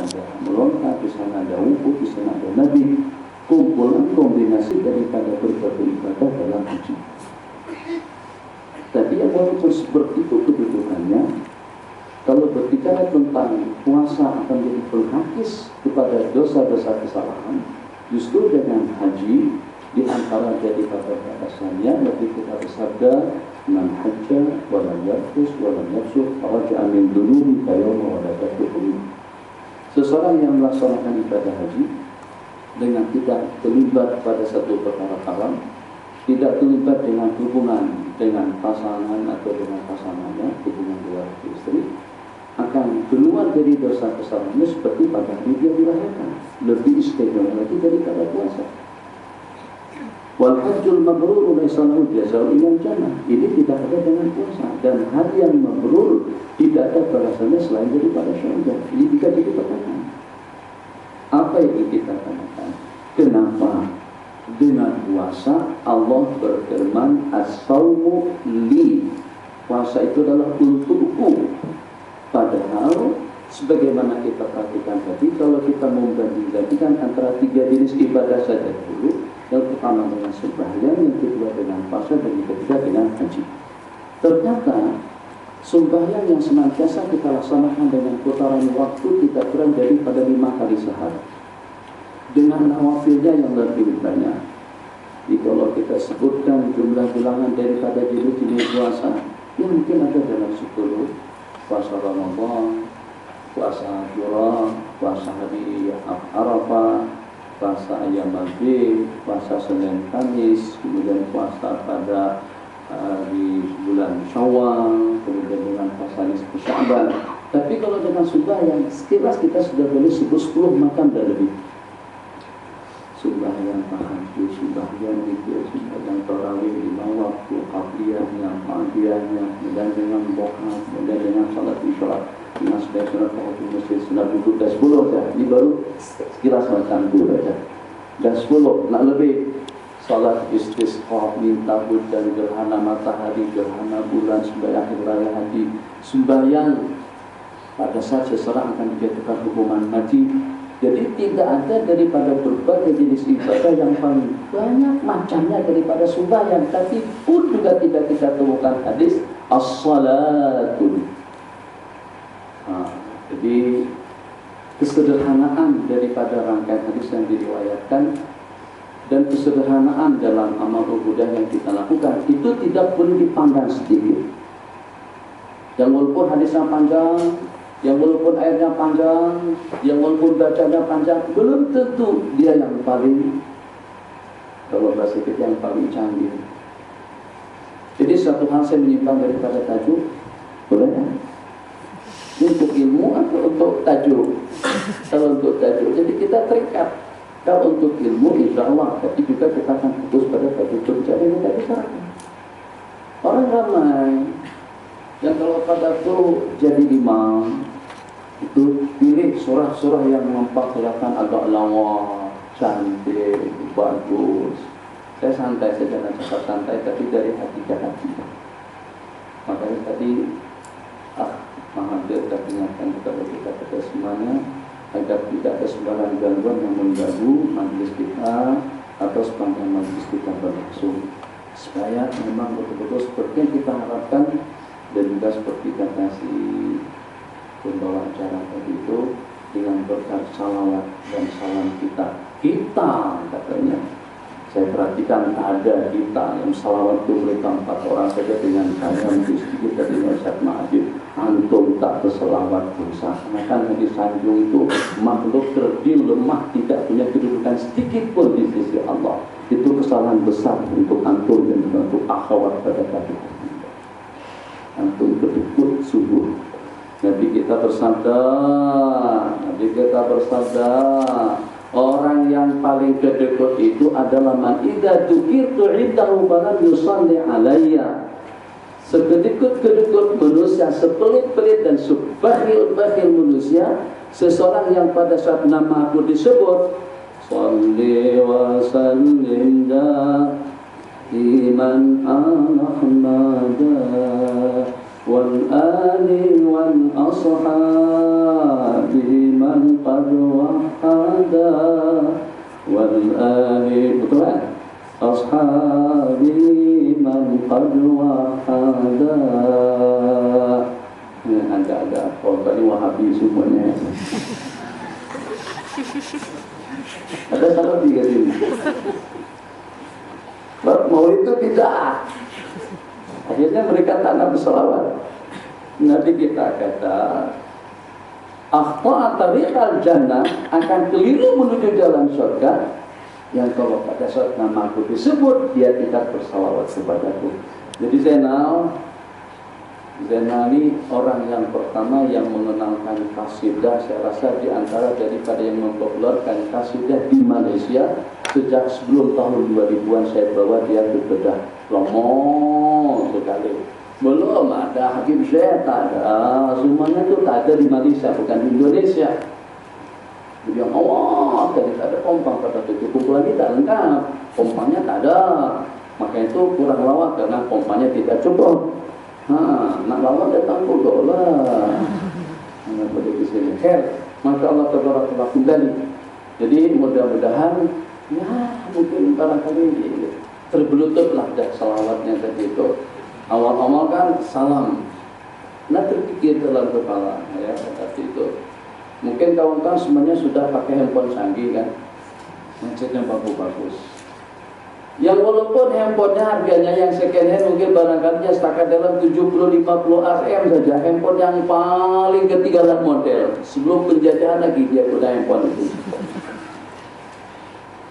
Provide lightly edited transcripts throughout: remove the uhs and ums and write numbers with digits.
ada melontar, di sana ada wukuf, di sana ada nabi. Kumpulan kombinasi daripada berbagai ibadah dalam haji. Tapi yang walaupun seperti itu kedudukannya, kalau berbicara tentang puasa akan jadi penghapus kepada dosa-dosa kesalahan, justru dengan haji di antara daripada batasannya lebih kita bersabda, man hajja wa lam yarfus wa lam yafsuq raja'a min dunubi kayawma waladatuhu. Seseorang yang melaksanakan ibadah haji dengan tidak terlibat pada satu perkara haram, tidak terlibat dengan hubungan dengan pasangan atau dengan pasangannya, hubungan dua istri, akan keluar dari dosa kesalahannya seperti pada hari dia dilahirkan, lebih istimewa lagi daripada puasa. Wal hajjul mabrur laysa lahu jazaa'un illa jannah. Ini tidak ada dengan puasa, dan hari yang mabrur tidak ada balasannya selain daripada syurga. Ini tidak jadi pertanyaan. Apa yang kita katakan? Kenapa dengan puasa Allah berfirman as-saumu li? Puasa itu adalah untukku. Padahal sebagaimana kita perhatikan tadi, kalau kita membanding-bandingkan antara tiga jenis ibadah saja dulu, yang pertama dengan sembahyang, yang kedua dengan puasa, dan yang ketiga dengan haji. Ternyata sembahyang yang senantiasa kita laksanakan dengan putaran waktu tidak kurang daripada 5 kali sehari, dengan nawafilnya yang lebih banyak. Jadi kalau kita sebutkan jumlah bilangan daripada jenis-jenis puasa, ya mungkin ada dalam 10. Puasa Ramadan, puasa Asyura, puasa hari Arafah, puasa Ayam Maghrib, puasa Senin Kamis, kemudian puasa pada di bulan Syawal, kemudian dengan puasa nisfu Sya'ban. Tapi kalau dengan sembahyang, sekilas kita sudah boleh sebut 10 macam dan lebih. Sembahyang tahajud, sembahyang zikir, sembahyang tarawih 5 waktu, qabliyahnya, ba'diyahnya, kemudian dengan duha, kemudian dengan salat isya, dengan sunat tahajud masjid, sunat wudhu, dan 10 ya. Ini baru sekilas macam itu saja. Dan 10, nak lebih. Salat istisqa, minta hujan, gerhana matahari, gerhana bulan, sembahyang hari raya haji, sembahyang pada saat seseorang akan dijatuhkan hukuman mati. Jadi tidak ada daripada berbagai jenis ibadah yang paling banyak macamnya daripada sembahyang, tapi pun juga tidak kita temukan hadis as-salatun. Jadi kesederhanaan daripada rangkaian hadis yang diriwayatkan dan kesederhanaan dalam amal ibadah yang kita lakukan itu tidak perlu dipandang sedikit. Yang walaupun hadisnya panjang, yang walaupun ayatnya panjang, yang walaupun bacanya panjang, belum tentu dia yang paling, kalau bahasa kita, yang paling canggih. Jadi satu hal saya menyimpang daripada tajuk, boleh ya? Ini untuk ilmu atau untuk tajuk? Kalau untuk tajuk, jadi kita terikat. Kalau untuk ilmu, insya Allah, tapi juga kita akan fokus pada tajuk berbicara yang kita bicarakan. Orang ramai yang kalau pada itu jadi imam, itu pilih surah-surah yang nampak kelihatan agak lawa, cantik, bagus. Saya santai saja, jangan cepat santai, tapi dari hati ke hati. Makanya tadi Mahathir telah ingatkan kepada kita semuanya agar tidak ada sembarang gangguan yang mengganggu majelis kita atau sepanjang majelis kita berlangsung, supaya memang betul-betul seperti yang kita harapkan. Dan juga seperti kata si pembawa acara tadi itu, dengan berkat salawat dan salam kita katanya, saya perhatikan ada kita yang salawat itu mereka 4 orang saja, dengan saya mungkin sedikit dari Ustaz Ma'adib, antum tak berselawat dosa. Karena kan yang disanjung itu makhluk kerdil, lemah, tidak punya kedudukan sedikit pun di sisi Allah. Itu kesalahan besar untuk antum dan untuk akhwat pada kata antum kedukut subuh. Nabi kita bersabda, orang yang paling kedekut itu adalah man idza dzukirtu indahu falam yusalli alayya. Sekedekut-kedekut manusia, sepelit-pelit dan sebakhil-bakhil manusia, seseorang yang pada saat nama aku disebut, shalli wa sallim iman al-ahmada wal ali wal ashabi ma man qad wahada wal ali betul ashabi man qad wahada. Ada tadi Wahabi semuanya. Ada salah tiga sini. Mau itu tidak. Akhirnya mereka tanam berselawat. Nabi kita kata, akhta'a tariqal jannah, akan keliru menuju jalan surga. Yang kalau pada saat namaku disebut, dia tidak berselawat kepadaku. Jadi Zainal ini orang yang pertama yang mengenalkan kasidah. Saya rasa di antara daripada yang mempopulerkan kasidah di Malaysia sejak sebelum tahun 2000-an. Saya bawa dia ke Kedah, lama sekali. Belum ada Habib Syekh, tak ada. Semuanya itu tak ada di Malaysia, bukan di Indonesia. Jadi yang awal tadi tak ada pompang pada itu. Kumpulan ini tak lengkap, pompangnya tak ada. Maka itu kurang lawak karena pompanya tidak cukup. Nak lawak datang bodoh lah. Nak boleh di sini. Masya Allah tabarakallah kembali. Jadi mudah-mudahan ya mungkin barangkali terbelututlah dah salawatnya tadi itu. Awal-awal kan salam. Nah terpikir dalam kepala ya tadi itu. Mungkin kawan-kawan semuanya sudah pakai handphone canggih kan. Handsetnya bagus-bagus. Yang walaupun handphonenya harganya yang second hand mungkin barangkali setakat dalam 70-50 Rm saja. Handphone yang paling ketinggalan model. Sebelum penjajahan lagi dia punya handphone itu.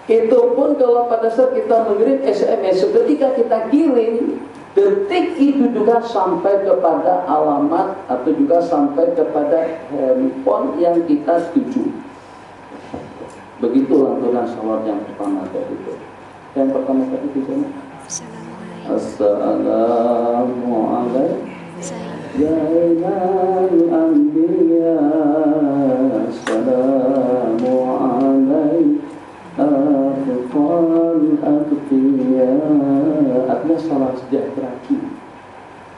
Itu pun kalau pada saat kita mengirim SMS, ketika kita kirim, detik itu juga sampai kepada alamat atau juga sampai kepada handphone yang kita tuju. Begitu lantunan salawat yang pertama tadi itu. Yang pertama tadi di sana. Assalamualaikum Zainal Anbiya. Assalamualaikum Afqal Aqtiya. Artinya salam sejahtera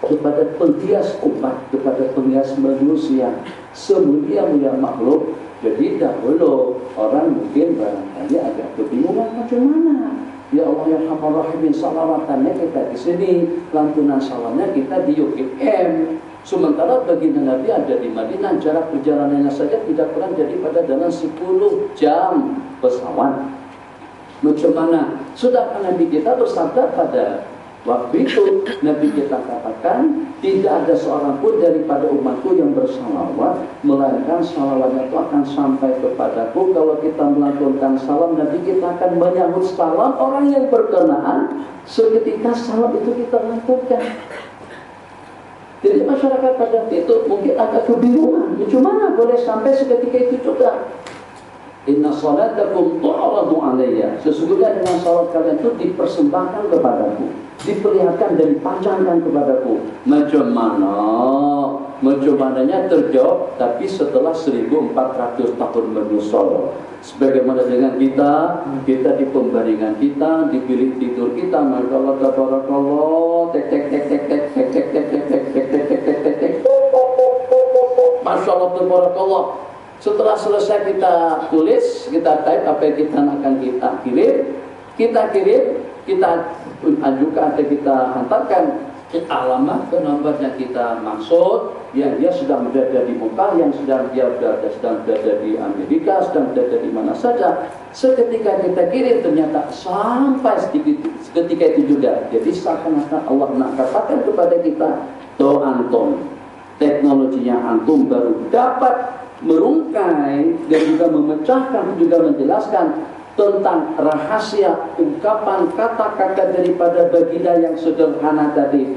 kepada penghias umat, kepada penghias manusia, semulia-mulia makhluk. Jadi dahulu orang mungkin barangkali agak kebingungan macam mana. Ya Allah ya Rahman Rahimin, salawatannya kita di sini, lantunan salamnya kita di UGM. Sementara baginda Nabi ada di Madinah, jarak perjalanannya saja tidak kurang daripada dalam 10 jam pesawat. Macam mana? Sedangkan Nabi kita bersabda pada waktu itu, Nabi kita katakan, tidak ada seorang pun daripada umatku yang bersalawat, melainkan salawatnya itu akan sampai kepadaku. Kalau kita melakukan salam, Nabi kita akan menyambut salam orang yang berkenaan. Seketika salam itu kita lakukan. Jadi masyarakat pada waktu itu mungkin agak kebingungan. Cuma boleh sampai seketika itu juga. Inna salatakum tu'radu alayya. Sesungguhnya dengan salat kalian itu dipersembahkan kepadaku, diperlihatkan dan dipanjangkan kepadaku. Macam mananya terjawab, tapi setelah 1400 tahun menyusul. Sebagaimana dengan kita di pembaringan kita, di bilik tidur kita, Masya Allah tabarakallah, Masya Allah tabarakallah. Setelah selesai kita tulis, kita type apa yang kita akan kita kirim, kita ajukan atau kita hantarkan alamat ke nomor yang kita maksud, yang dia sedang berada di Mekah, yang sedang berada di Amerika, sedang berada di mana saja. Seketika kita kirim ternyata sampai seketika itu juga. Jadi seakan-akan Allah nak katakan kepada kita, toh antum, teknologinya antum baru dapat merungkai dan juga memecahkan, juga menjelaskan tentang rahasia ungkapan kata-kata daripada baginda yang sederhana tadi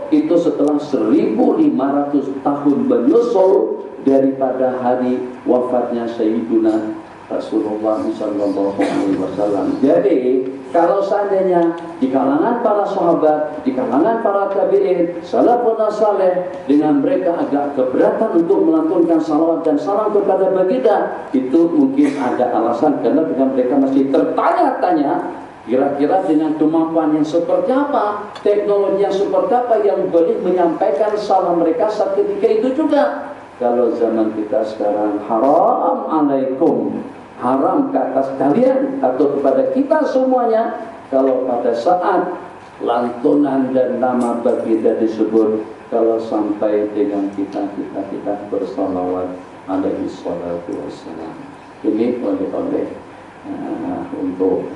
itu setelah 1500 tahun menyusul daripada hari wafatnya Sayyiduna Rasulullah SAW. Jadi kalau seandainya di kalangan para sahabat, di kalangan para tabi'in, salafun saleh, dengan mereka agak keberatan untuk melantunkan salawat dan salam kepada baginda, itu mungkin ada alasan karena dengan mereka masih tertanya-tanya, kira-kira dengan kemampuan yang seperti apa, teknologi yang seperti apa yang boleh menyampaikan salam mereka saat ketika itu juga. Kalau zaman kita sekarang haram alaikum, haram ke atas kalian atau kepada kita semuanya kalau pada saat lantunan dan nama baginda disebut, kalau sampai dengan kita bersalawat alaihi salatu wassalam. Ini oleh-oleh untuk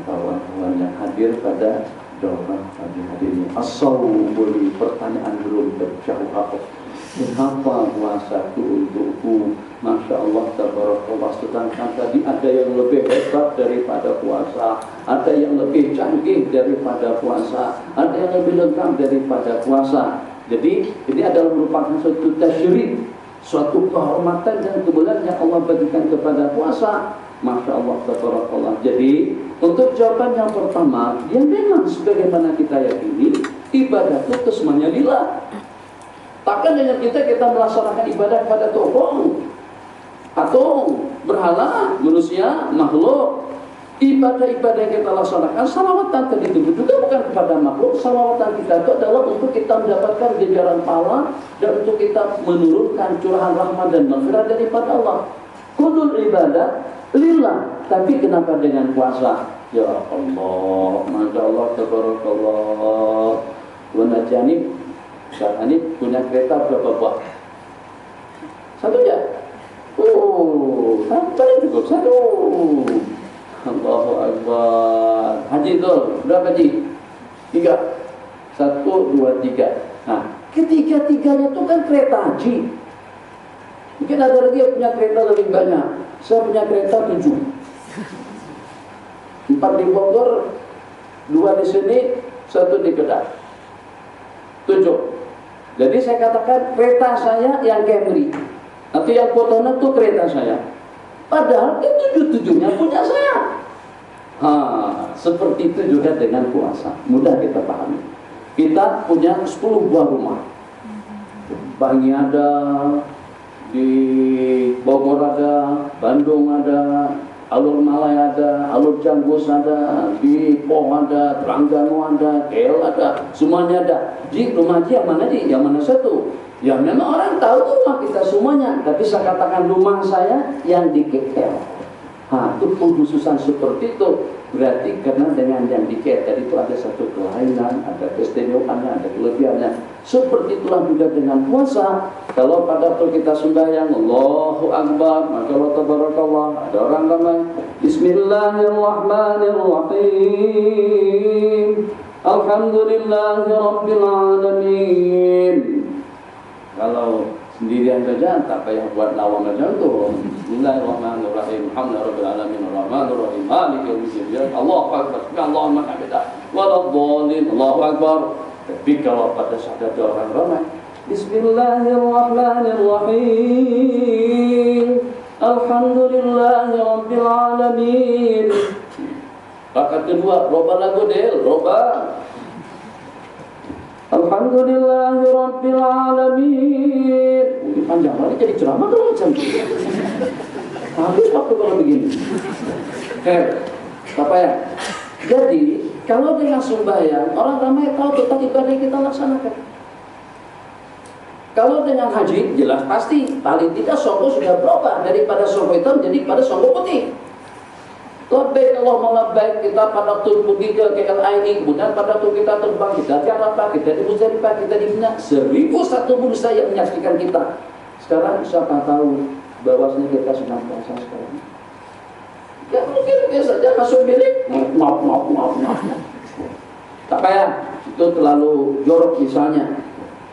kawan-kawan yang hadir pada doa pagi hari ini. As-sawbuli, pertanyaan belum terjawab. Kenapa puasa itu untukku? Masya Allah, tabarakallah. Sedangkan tadi ada yang lebih hebat daripada puasa, ada yang lebih canggih daripada puasa, ada yang lebih lengkap daripada puasa. Jadi ini adalah merupakan suatu tasyrik, suatu kehormatan dan kemuliaan yang Allah berikan kepada puasa. Masya Allah, tabarakallah. Jadi untuk jawaban yang pertama, yang memang sebagaimana kita yakini, ibadah itu semuanya lillah. Takkan dengan kita melaksanakan ibadah kepada tokoh atau berhala, manusia, makhluk. Ibadah-ibadah yang kita laksanakan, salawatan tadi itu juga bukan kepada makhluk. Salawatan kita itu adalah untuk kita mendapatkan ganjaran pahala dan untuk kita menurunkan curahan rahmat dan maghfirah daripada Allah. Kulul ibadah lillah. Tapi kenapa dengan puasa? Ya Allah, Masya Allah, tabarakallah. Wanajani saat ini punya kereta berapa buah? Satu ya? Oh, paling cukup satu. Allahu Akbar. Haji itu berapa haji? 3. 1, 2, 3. Nah, ketiga-tiganya itu kan kereta haji. Mungkin ada lagi yang punya kereta lebih banyak. Saya punya kereta 7. 4 di Bogor, 2 di sini, 1 di Kedah. 7. Jadi saya katakan kereta saya yang Camry, atau yang Fortuner itu kereta saya. Padahal itu 7-7-nya punya saya. Seperti itu juga dengan puasa. Mudah kita pahami. Kita punya 10 buah rumah. Bangi ada, di Bogor ada, Bandung ada, Alur Malay ada, Alur Janggus ada, di Poh ada, Terengganu ada, KL ada, semuanya ada. Ji, rumah Ji yang mana Ji? Yang mana satu? Ya memang orang tahu rumah kita semuanya, tapi saya katakan rumah saya yang di KL. Itu pengkhususan seperti itu. Berarti karena dengan yang di KL itu ada satu kelainan, ada keistimewaannya, ada kelebihannya. Seperti itulah juga dengan puasa. Kalau pada waktu kita sembahyang Allahu Akbar, maka Allah tabarakallah, ada orang ramai Bismillahirrahmanirrahim, Alhamdulillahi Rabbil Alamin. Kalau sendirian saja tak payah buat lawang aja tuh. Bismillahirrahmanirrahim, Alhamdulillahi Rabbil Alamin, Arrahmanirrahim, Maliki Yaumiddin. Allahu Akbar, Allahumma hamidah, waladhdallin, Allahu Akbar. Tapi kalau pada saat ada orang ramai Bismillahirrahmanirrahim, Alhamdulillahi Rabbil Alamin. Rakaat kedua, roba lagu del, roba Alhamdulillahi Rabbil Alamin. Ini panjang lagi jadi ceramah kalau macam itu. Habis waktu kalau begini. Apa ya? Jadi kalau dengan sembahyang, orang ramai tahu tentang ibadah yang kita laksanakan. Kalau dengan haji, jelas pasti paling tidak songko sudah berubah daripada songko hitam jadi pada songko putih. Labbaik Allahumma labbaik, kita pada waktu pergi ke KLII, kemudian pada waktu kita terbang, kita di Arafah, kita di Muzdalifah, kita di Mina, 1001 manusia yang menyaksikan kita. Sekarang siapa tahu bahwasanya kita sedang puasa sekarang? Ya mungkin biasa saja masuk bilik, maaf. Tak payah, itu terlalu jorok misalnya.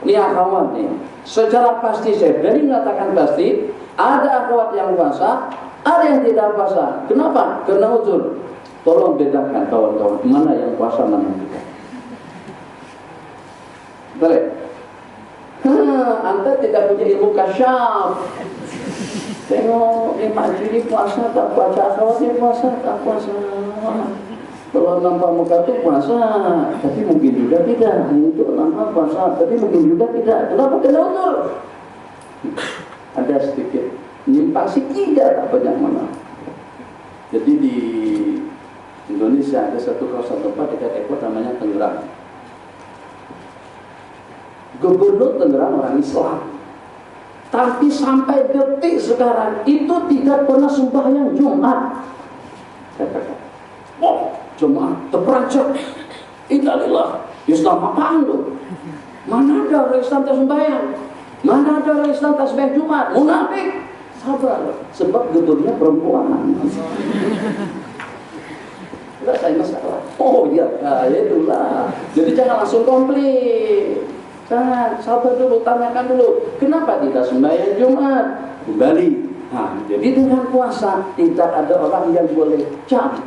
Ini akhwat nih. Secara pasti saya berani mengatakan pasti, ada akhwat yang puasa, ada yang tidak puasa. Kenapa? Karena uzur. Tolong bedakan kawan-kawan, mana yang puasa, mana yang tidak. Boleh? Anda tidak punya ilmu kasyaf. Tengok Mak Juli puasa tak puasa, akhwatnya puasa tak puasa. Kalau nampak muka itu puasa, tapi mungkin juga tidak. Itu nampak puasa, tapi mungkin juga tidak. Kenapa kena uzur? Ada sedikit nyimpang sih, tidak tak banyak mana. Jadi di Indonesia ada satu kawasan tempat dekat Eko namanya Tangerang. Gubernur Tangerang orang Islam, Tapi sampai detik sekarang itu tidak pernah sembahyang Jumat. Katakan, oh, Jumat terperanjat. Innalillah. Islam apaan tuh? Mana ada orang Islam tersembahyang? Mana ada orang Islam tasbih Jumat? Munafik. Sabar, sebab gedungnya perempuan. Enggak saya masalah. Oh iya, itulah. Jadi jangan langsung komplain. Jangan, sabar dulu, tanyakan dulu. Kenapa tidak sembahyang Jumat? Kembali. Nah, jadi dengan puasa tidak ada orang yang boleh cap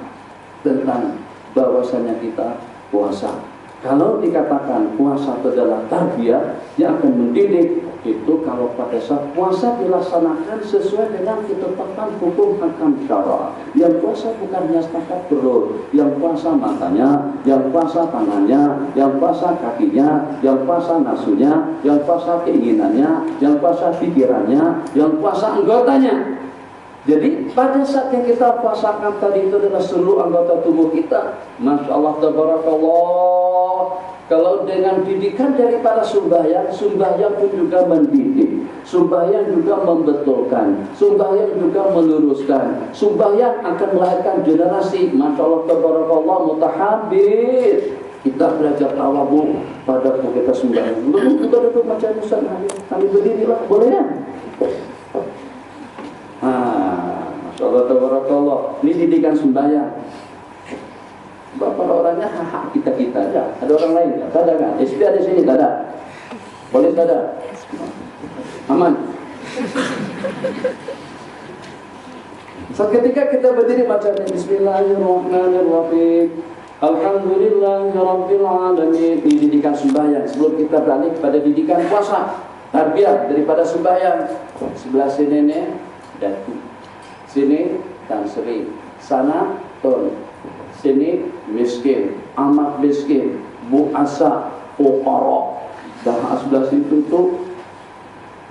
tentang bahwasanya kita puasa. Kalau dikatakan puasa adalah tarbiyah yang akan mendidik, itu kalau pada saat puasa dilaksanakan sesuai dengan ketetapan hukum hakam syara. Yang puasa bukan hanya setakat perut, yang puasa matanya, yang puasa tangannya, yang puasa kakinya, yang puasa nafsunya, yang puasa keinginannya, yang puasa pikirannya, yang puasa anggotanya. Jadi pada saat yang kita puasakan tadi itu adalah seluruh anggota tubuh kita. Masya Allah, tabarakallah. Kalau dengan didikan daripada sembahyang, sembahyang pun juga mendidik, sembahyang juga membetulkan, sembahyang juga meluruskan, sembahyang akan melahirkan generasi. Masya Allah, tabarakallah, mutahabib. Kita belajar tawadhu pada kita sembahyang. Belum kita duduk macam Ustaz, kami berdirilah, boleh ya? Masya Allah, tabarakallah. Ini didikan sembahyang. Bapak orangnya hak kita aja. Ada orang lain nggak? Ada kan? SP ada sini, tak ada. Boleh tak ada? Aman. Ketika kita berdiri macam ini, Bismillahirrahmanirrahim. Alhamdulillahirabbil alamin. Ini didikan sembahyang. Sebelum kita beralih kepada didikan puasa, tarbiyah daripada sembahyang. Sebelah sini nih datu, sini Tan Sri, sana Ton, sini miskin, amat miskin, buasa, fuqara. Dan sebelah situ tuh,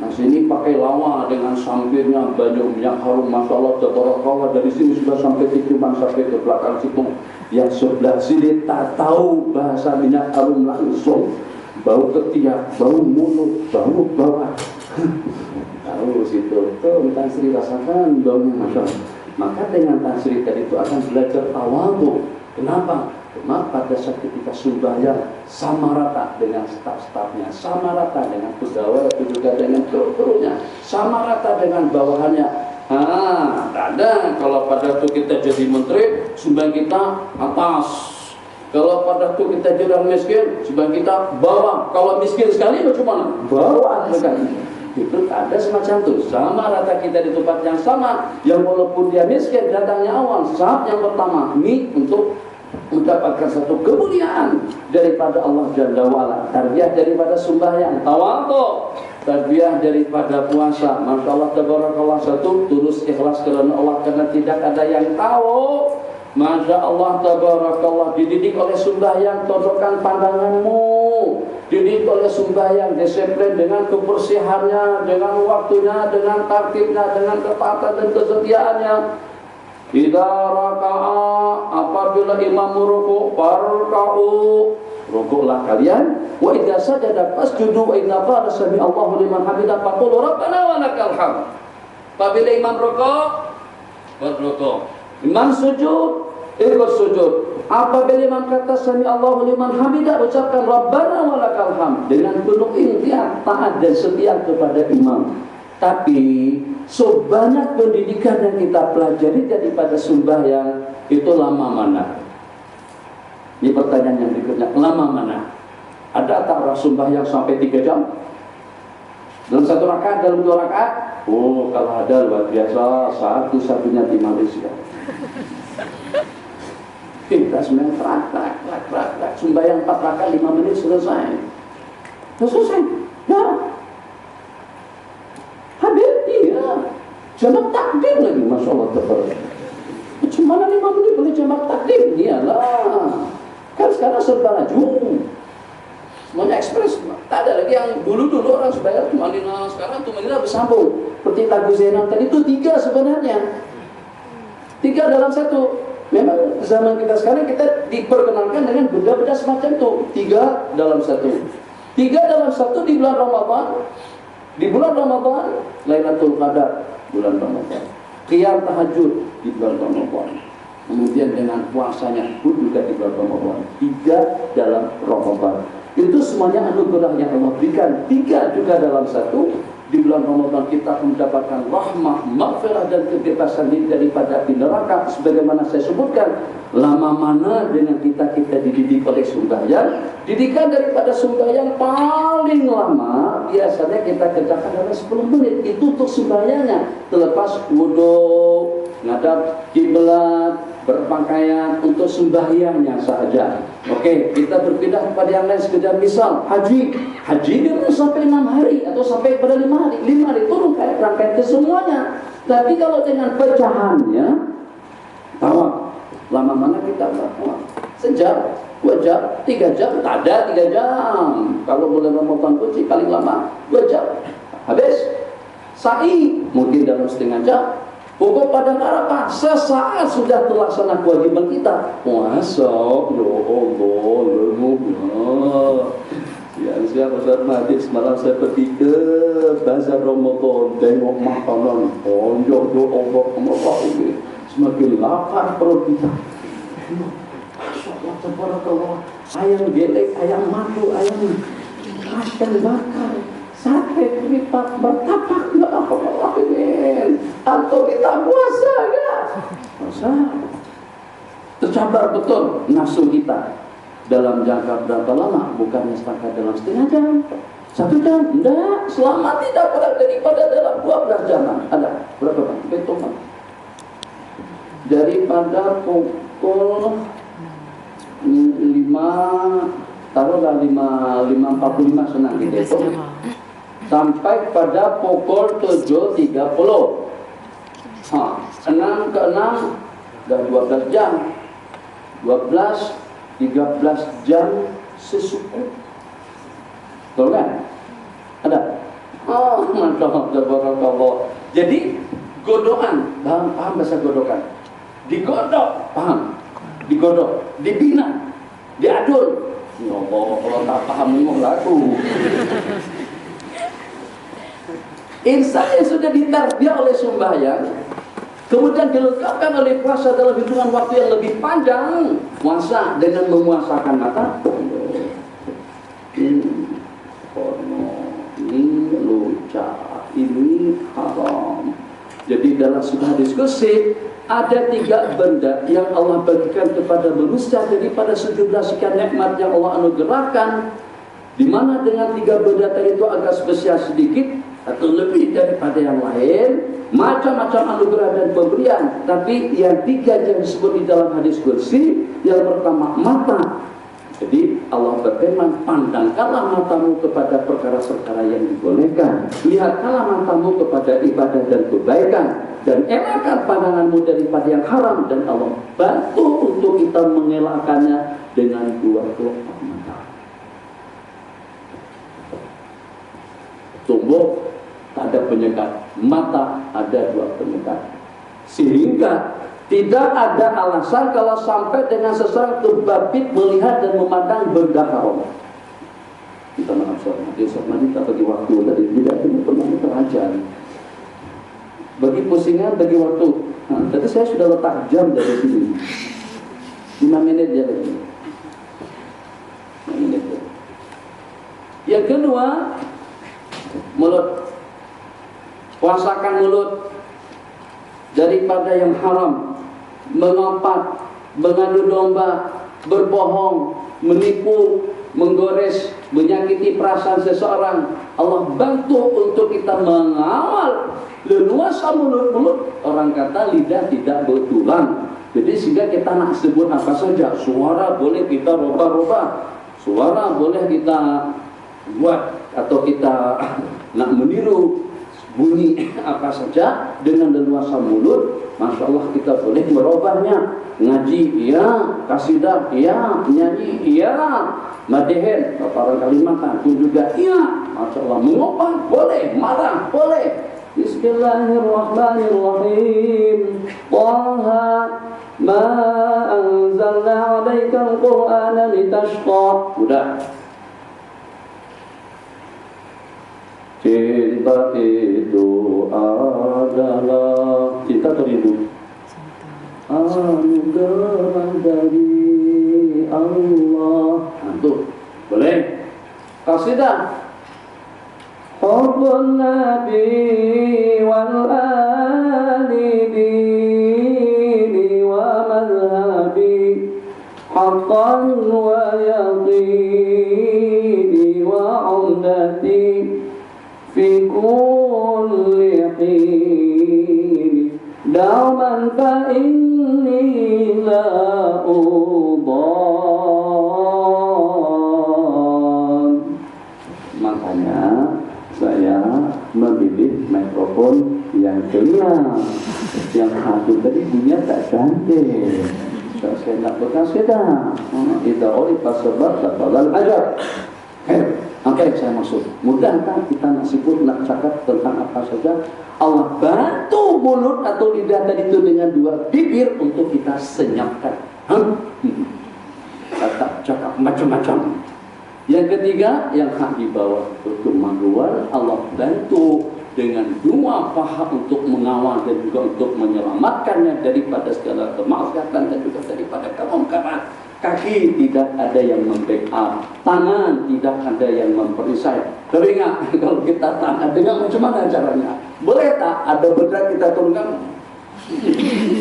nah sini pakai lawa dengan sampirnya banyak minyak harum, masya Allah, tabarakallah. Dari sini sudah sampai ciuman sampai ke belakang situ. Yang sebelah sini tak tahu bahasa minyak harum langsung, bau ketiak, bau mulut, bau bawah. Tahu situ, tuh Tan Sri rasakan baunya, masya Allah. Maka dengan Tan Sri tadi itu akan belajar tawadhu. Kenapa? Karena pada saat ketika sembahyang sama rata dengan staf-stafnya, sama rata dengan pegawai, atau juga dengan kru-krunya, sama rata dengan bawahannya. Ada kalau pada itu kita jadi menteri, sembahyang kita atas. Kalau pada itu kita jadi orang miskin, sembahyang kita bawah. Kalau miskin sekali bagaimana? Bawah sekali. Itu ada semacam itu, sama rata kita di tempat yang sama. Yang walaupun dia miskin, datangnya awal, saat yang pertama ini untuk mendapatkan satu kemuliaan daripada Allah Jalla wa'ala. Tarbiyah daripada sembahyang, tawadhu, tarbiyah daripada puasa. Masya Allah, tabarakallah, satu tulus ikhlas karena Allah, karena tidak ada yang tahu. Masya Allah, tabarakallah, dididik oleh sembahyang, tundukkan pandanganmu. Dididik oleh sembahyang, disiplin dengan kebersihannya, dengan waktunya, dengan tertibnya, dengan ketaatan dan kesetiaannya. Idza raka'a, apabila imam ruku', farka'u, rukuklah kalian. Wa idza sajada fasjudu, wa idza qala sami Allahu liman hamidah faqulu rabbana wa lakal hamd. Apabila imam ruku', berruku'. Imam sujud, ikut sujud. Apabila imam kata sami Allahu liman hamidah, ucapkan rabbana wa lakal hamd dengan penuh ikhtiar, taat dan setia kepada imam. Tapi sebanyak pendidikan yang kita pelajari daripada sembahyang itu lama mana? Ini pertanyaan yang berikutnya, lama mana? Ada tak orang sembahyang sampai 3 jam? Dalam 1 rakaat, dalam 2 rakaat? Oh, kalau ada luar biasa, satu-satunya di Malaysia. Kita sembahyang trak, sembahyang 4 rakaat 5 menit selesai. Selesai. Ya. Habis, iya. Jamak takdim lagi, masya Allah. Cuma 5 menit boleh jamak takdim? Iyalah. Kan sekarang serba laju. Semuanya ekspres. Tak ada lagi yang dulu orang sembahyang tumanina, sekarang tumanina bersambung. Seperti lagu Zainal tadi itu 3 sebenarnya. 3 dalam 1. Memang zaman kita sekarang kita diperkenalkan dengan benda-benda semacam itu. 3 dalam 1. 3 dalam 1 di bulan Ramadan. Di bulan Ramadan, Lailatul Qadar, bulan Ramadan. Qiyam tahajud di bulan Ramadan. Kemudian dengan puasanya pun juga di bulan Ramadan. 3 dalam Ramadan. Itu semuanya anugerah yang Allah berikan. 3 juga dalam 1. Di bulan Ramadan kita mendapatkan rahmah, maghfirah dan kebebasan daripada api neraka. Sebagaimana saya sebutkan, lama mana dengan kita dididik oleh sembahyang. Didikan daripada sembahyang paling lama biasanya kita kerjakan dalam 10 menit. Itu untuk sembahyangnya. Terlepas wudhu, ngadap kiblat, berpakaian untuk sembahyangnya saja. Oke, kita berpindah kepada yang lain sekedar misal haji. Haji dia sampai 6 hari atau sampai pada 5 hari. 5 hari turun kayak rangkaian ke semuanya. Tapi kalau dengan pecahannya, tawaf. Lama mana kita bertawaf? Sejam, 2 jam, 3 jam, tak ada 3 jam. Kalau bulan Ramadan kunci paling lama 2 jam. Habis. Sa'i mungkin dalam setengah jam. Pokok padang Arafah sesaat sudah terlaksana kewajiban kita. Puasa, ya Allah, lemuknya. Ya, saya Ustaz Mahdi semalam saya pergi ke Bazar Ramadan, tengok makanan, ya Allah, ini semakin lapar perut kita. Masya Allah, tabarakallah. Ayam gelek, ayam madu, ayam ikan bakar, sate keripik, bertapak, ya Allah, ini. Atau kita puasa enggak? Puasa. Tercabar betul nafsu kita. Dalam jangka berapa lama? Bukannya setakat dalam setengah jam, 1 jam? Enggak. Selama tidak kurang daripada dalam 12 jam. Ada berapa bang? Betul bang. Daripada pukul 5, taruhlah 5.45 senang dihitung, sampai pada pukul 7.30. 6 ke 6 dan 12 jam. 13 jam sesuku. Betul kan? Ada? Oh, mantap. Jadi godokan, paham bahasa godokan? Digodok, paham? Digodok, dibina, diadul. Ya Allah, kalau tak paham ini laku. Insan yang sudah ditarbiyah oleh sembahyang, kemudian dilengkapkan oleh puasa dalam hitungan waktu yang lebih panjang. Puasa dengan memuasakan mata. Ini lucah, ini haram. Jadi dalam sebuah diskusi ada 3 benda yang Allah bagikan kepada manusia daripada sejumlah sekian nikmat yang Allah anugerahkan, di mana dengan 3 benda tadi itu agak spesial sedikit atau lebih daripada yang lain, macam-macam anugerah dan pemberian. Tapi yang 3 yang disebut di dalam hadis kursi, yang pertama mata. Jadi Allah berfirman, pandangkanlah matamu kepada perkara-perkara yang dibolehkan, lihatkanlah matamu kepada ibadah dan kebaikan, dan elakkan pandanganmu daripada yang haram. Dan Allah bantu untuk kita mengelakkannya dengan 2 kelopak mata. Tumbuh tak ada penyekat, mata ada 2 penyekat, sehingga tidak ada alasan kalau sampai dengan seseorang terbabit melihat dan memandang benda haram. Kita maaf soal kita bagi waktu dari tidak pernah terajari. Bagi pusingan, bagi waktu. Nah, tadi saya sudah letak jam dari sini. 5 menit ya lagi. 5 menit. Yang kedua, mulut. Puasakan mulut daripada yang haram. Mengompat, mengadu domba, berbohong, menipu, menggores, menyakiti perasaan seseorang. Allah bantu untuk kita mengawal leluasa mulut-mulut. Orang kata lidah tidak bertulang. Jadi sehingga kita nak sebut apa saja. Suara boleh kita robah-robah, suara boleh kita buat atau kita nak meniru bunyi apa saja dengan leluasa mulut. Masya Allah kita boleh merubahnya. Ngaji, iya. Kasidah, iya. Nyanyi, iya. Madehen, para kalimatan pun juga, iya. Masya Allah, mengubah, boleh. Marah, boleh. Bismillahirrahmanirrahim. Taha ma anzalna alaikal qur'ana litashqa. Udah. Cin cinta itu adalah cinta atau rindu? Anugerah dari Allah. Tuh, boleh. Qasidah. Hubbun Nabi wal ali dini wa madhabi haqqan wa yaqini wa umdati fi kulli hin dauman fa inni la udhan. Makanya saya memilih mikrofon yang kenyal, yang satu tadi bunyinya tak cantik. Saya nak berkasidah. Kita oleh pasabab batal ajar. Apa yang saya maksud? Mudahkah kita nak sebut, nak cakap tentang apa saja? Allah bantu mulut atau lidah tadi itu dengan dua bibir untuk kita senyapkan. Kata cakap macam-macam. Yang ketiga, yang hak di bawah untuk kemaluan, Allah bantu dengan dua paha untuk mengawal dan juga untuk menyelamatkannya daripada segala kemaksiatan dan juga daripada kemungkaran. Kaki tidak ada yang membackup, tangan tidak ada yang memperisai. Telinga kalau kita tangan dengan macam mana caranya? Boleh tak ada benda kita turunkan?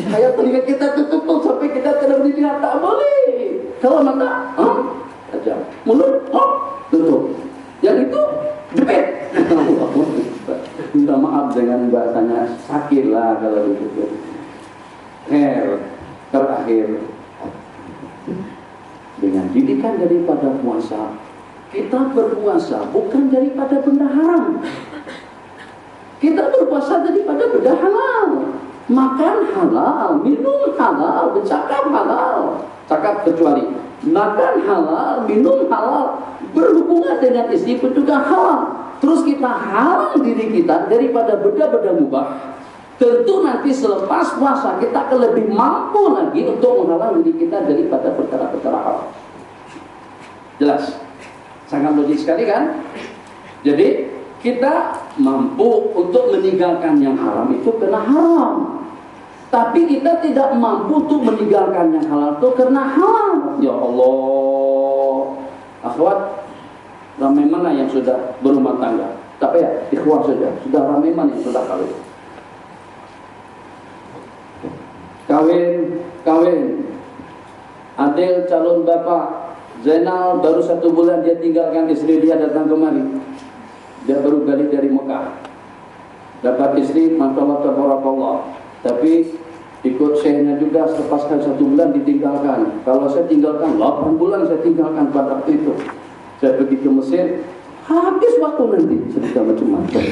Kayak telinga kita tutup sampai kita tidak mendengar, tak boleh. Kalau mata, aja. Mulut, tutup. Yang itu jepit. Minta maaf dengan bahasanya, sakit lah kalau begitu. Terakhir, dengan didikan daripada puasa, kita berpuasa bukan daripada benda haram. Kita berpuasa daripada benda halal. Makan halal, minum halal, bercakap halal. Cakap kecuali makan halal, minum halal, berhubungan dengan istri pun juga halal. Terus kita halang diri kita daripada benda-benda mubah. Tentu nanti selepas puasa kita akan lebih mampu lagi untuk menghalang diri kita daripada perkara-perkara halal. Jelas? Sangat logis sekali kan? Jadi kita mampu untuk meninggalkan yang haram itu karena haram. Tapi kita tidak mampu untuk meninggalkan yang halal itu karena halal. Ya Allah, akhwat, ramai mana yang sudah berumah tangga? Tapi ya, ikhwah saja, sudah ramai mana yang sudah kawin? Kawin. Adil calon bapak, Zainal baru 1 bulan dia tinggalkan istri dia datang kemari. Dia baru balik dari Mekah. Dapat istri, masya Allah, tabarakallah. Tapi ikut syekhnya juga selepaskan 1 bulan ditinggalkan. Kalau saya tinggalkan 8 bulan saya tinggalkan pada waktu itu. Saya pergi ke Mesir, habis waktu nanti cerita macam-macam.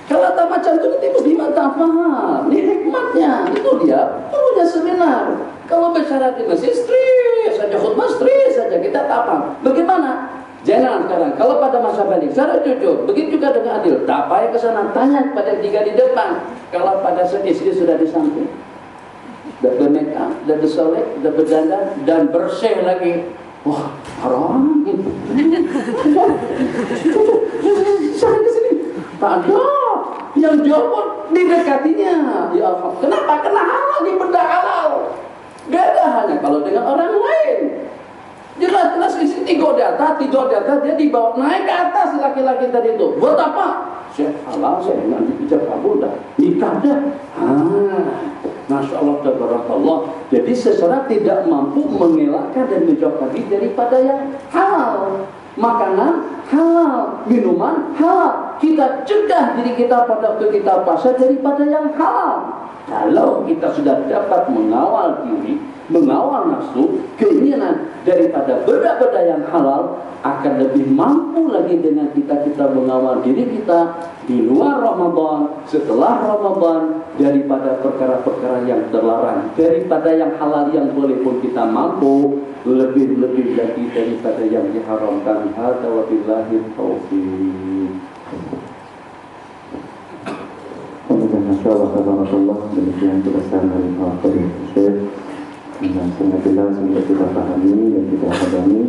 Kalau tak macam itu nanti bagaimana tak paham. Ini hikmatnya, itu dia perlunya seminar. Kalau bicara di Mesir, stres saja, khutbah stres saja, kita tak paham. Bagaimana? Jangan sekarang, kalau pada masa balik, secara jujur, begitu juga dengan Adil, tak payah ke sana, tanya kepada 3 di depan. Kalau pada istri sudah di samping, sudah bermakeup, sudah bersolek, sudah berdandan, dan bersih lagi. Wah, haram. Saya ke sini, tak ada. Yang jawab didekatinya. Ya Allah, kenapa? Kena halal di benda halal. Gak ada hanya kalau dengan orang lain. Jelas-jelas di sini tiga di atas, dia dibawa naik ke atas laki-laki tadi itu. Buat apa? Saya halal, saya nanti bijak kabul dah. Nikah dah. Masya Allah, tabarakallah. Jadi seseorang tidak mampu mengelakkan dan menjauhkan diri daripada yang halal. Makanan halal, minuman halal. Kita cegah diri kita pada waktu kita puasa daripada yang halal. Kalau kita sudah dapat mengawal diri, mengawal nafsu, keinginan daripada benda-benda yang halal, akan lebih mampu lagi dengan kita mengawal diri kita di luar Ramadan, setelah Ramadan, daripada perkara-perkara yang terlarang, daripada yang halal yang boleh pun kita mampu, lebih-lebih lagi daripada yang diharamkan. Hadza wa billahi taufiq. Masyaallah, tabarakallah, demikian penjelasan dari Pak Syekh. Dan semoga kita pahami dan kita pahami